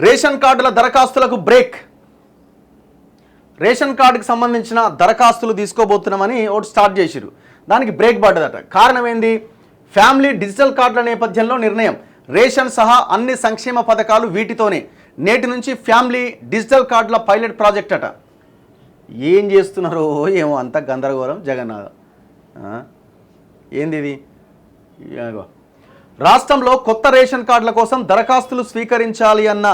Ration కార్డుల దరఖాస్తులకు break. Ration కార్డుకి సంబంధించిన దరఖాస్తులు తీసుకోబోతున్నామని ఒకటి స్టార్ట్ చేసిరు. దానికి బ్రేక్ పడ్డదట. కారణం ఏంది? ఫ్యామిలీ డిజిటల్ కార్డుల నేపథ్యంలో నిర్ణయం. రేషన్ సహా అన్ని సంక్షేమ పథకాలు వీటితోనే. నేటి నుంచి ఫ్యామిలీ డిజిటల్ కార్డుల పైలట్ ప్రాజెక్ట్ అట. ఏం చేస్తున్నారో ఏమో, అంత గందరగోళం జగన్నాథ్. ఏంది ఇది? రాష్ట్రంలో కొత్త రేషన్ కార్డుల కోసం దరఖాస్తులు స్వీకరించాలి అన్న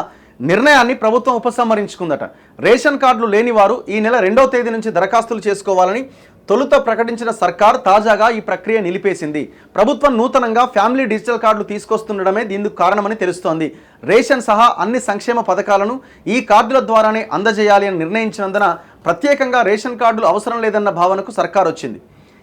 నిర్ణయాన్ని ప్రభుత్వం ఉపసంహరించుకుందట. రేషన్ కార్డులు లేని వారు ఈ నెల 2వ తేదీ నుంచి దరఖాస్తులు చేసుకోవాలని తొలుత ప్రకటించిన సర్కార్ తాజాగా ఈ ప్రక్రియ నిలిపేసింది. ప్రభుత్వం నూతనంగా ఫ్యామిలీ డిజిటల్ కార్డులు తీసుకొస్తుండడమే దీనికి కారణమని తెలుస్తోంది. రేషన్ సహా అన్ని సంక్షేమ పథకాలను ఈ కార్డుల ద్వారానే అందజేయాలి అని నిర్ణయించినందున ప్రత్యేకంగా రేషన్ కార్డులు అవసరం లేదన్న భావనకు సర్కార్ వచ్చింది.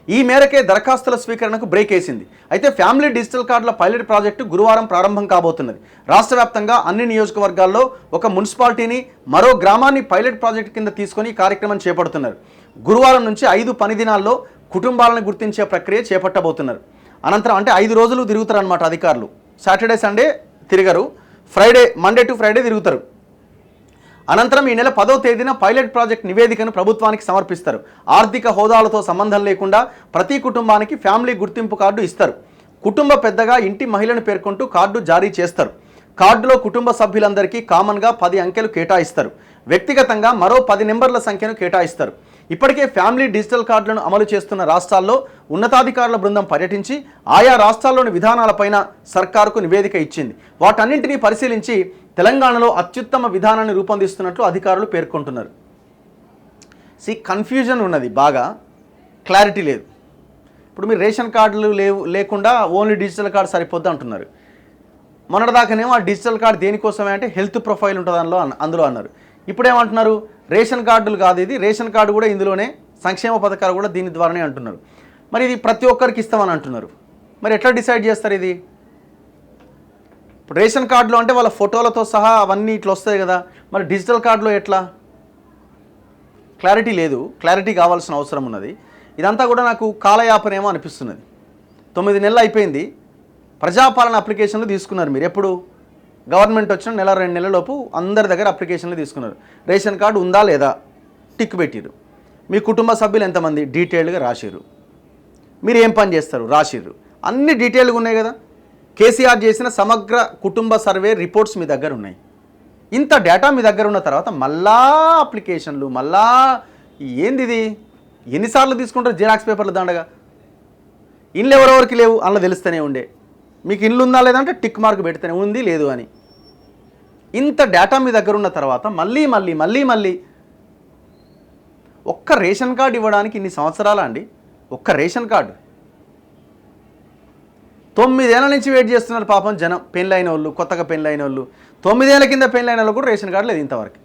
ఈ మేరకే దరఖాస్తుల స్వీకరణకు బ్రేక్ వేసింది. అయితే ఫ్యామిలీ డిజిటల్ కార్డుల పైలట్ ప్రాజెక్టు గురువారం ప్రారంభం కాబోతున్నది. రాష్ట్ర వ్యాప్తంగా అన్ని నియోజకవర్గాల్లో ఒక మున్సిపాలిటీని, మరో గ్రామాన్ని పైలట్ ప్రాజెక్టు కింద తీసుకొని ఈ కార్యక్రమం చేపడుతున్నారు. గురువారం నుంచి 5 పని దినాల్లో కుటుంబాలను గుర్తించే ప్రక్రియ చేపట్టబోతున్నారు. అనంతరం అంటే 5 రోజులు తిరుగుతారు అన్నమాట అధికారులు. సాటర్డే సండే తిరగరు, మండే టు ఫ్రైడే తిరుగుతారు. అనంతరం ఈ నెల 10వ తేదీన పైలట్ ప్రాజెక్ట్ నివేదికను ప్రభుత్వానికి సమర్పిస్తారు. ఆర్థిక హోదాలతో సంబంధం లేకుండా ప్రతి కుటుంబానికి ఫ్యామిలీ గుర్తింపు కార్డు ఇస్తారు. కుటుంబ పెద్దగా ఇంటి మహిళను పేర్కొంటూ కార్డు జారీ చేస్తారు. కార్డులో కుటుంబ సభ్యులందరికీ కామన్గా 10 అంకెలు కేటాయిస్తారు. వ్యక్తిగతంగా మరో 10 నెంబర్ల సంఖ్యను కేటాయిస్తారు. ఇప్పటికే ఫ్యామిలీ డిజిటల్ కార్డులను అమలు చేస్తున్న రాష్ట్రాల్లో ఉన్నతాధికారుల బృందం పర్యటించి ఆయా రాష్ట్రాల్లోని విధానాలపైన సర్కారుకు నివేదిక ఇచ్చింది. వాటన్నింటినీ పరిశీలించి తెలంగాణలో అత్యుత్తమ విధానాన్ని రూపొందిస్తున్నట్లు అధికారులు పేర్కొంటున్నారు. కన్ఫ్యూజన్ ఉన్నది, బాగా క్లారిటీ లేదు. ఇప్పుడు మీరు రేషన్ కార్డులు లేకుండా ఓన్లీ డిజిటల్ కార్డు సరిపోద్ది అంటున్నారు. మొన్నటిదాకానేమో ఆ డిజిటల్ కార్డు దేనికోసమే అంటే హెల్త్ ప్రొఫైల్ ఉంటుంది అందులో అన్నారు. ఇప్పుడు ఏమంటున్నారు? రేషన్ కార్డులు కాదు, ఇది రేషన్ కార్డు కూడా ఇందులోనే, సంక్షేమ పథకాలు కూడా దీని ద్వారానే అంటున్నారు. మరి ఇది ప్రతి ఒక్కరికి ఇస్తామని అంటున్నారు. మరి ఎట్లా డిసైడ్ చేస్తారు ఇది? ఇప్పుడు రేషన్ కార్డులో అంటే వాళ్ళ ఫోటోలతో సహా అవన్నీ ఇట్లా వస్తాయి కదా, మరి డిజిటల్ కార్డులో ఎట్లా? క్లారిటీ లేదు. క్లారిటీ కావాల్సిన అవసరం ఉన్నది. ఇదంతా కూడా నాకు కాలయాపనేమో అనిపిస్తున్నది. 9 నెలలు అయిపోయింది. ప్రజాపాలన అప్లికేషన్లు తీసుకున్నారు మీరు. ఎప్పుడు గవర్నమెంట్ వచ్చిన నెల 2 నెలలలోపు అందరి దగ్గర అప్లికేషన్లు తీసుకున్నారు. రేషన్ కార్డు ఉందా లేదా టిక్ పెట్టిరు. మీ కుటుంబ సభ్యులు ఎంతమంది డీటెయిల్డ్గా రాసిర్రు. మీరు ఏం పని చేస్తారు రాసిర్రు. అన్ని డీటెయిల్గా ఉన్నాయి కదా. కేసీఆర్ చేసిన సమగ్ర కుటుంబ సర్వే రిపోర్ట్స్ మీ దగ్గర ఉన్నాయి. ఇంత డేటా మీ దగ్గర ఉన్న తర్వాత మళ్ళా అప్లికేషన్లు, మళ్ళా ఏంది ఇది? ఎన్నిసార్లు తీసుకుంటారు జిరాక్స్ పేపర్లు దండగా? ఇండ్లు ఎవరెవరికి లేవు అందులో తెలుస్తూనే ఉండే. మీకు ఇల్లు ఉందా లేదంటే టిక్ మార్క్ పెడితేనే ఉంది లేదు అని. ఇంత డేటా మీ దగ్గర ఉన్న తర్వాత మళ్ళీ మళ్ళీ మళ్ళీ మళ్ళీ ఒక్క రేషన్ కార్డు ఇవ్వడానికి ఇన్ని సంవత్సరాలా అండి? ఒక్క రేషన్ కార్డు 9 ఏళ్ల నుంచి వెయిట్ చేస్తున్నారు పాపం జనం. పెళ్ళైన వాళ్ళు, కొత్తగా పెళ్ళైన వాళ్ళు, 9 ఏళ్ల కింద పెళ్ళైన వాళ్ళు కూడా రేషన్ కార్డు లేదు ఇంతవరకు.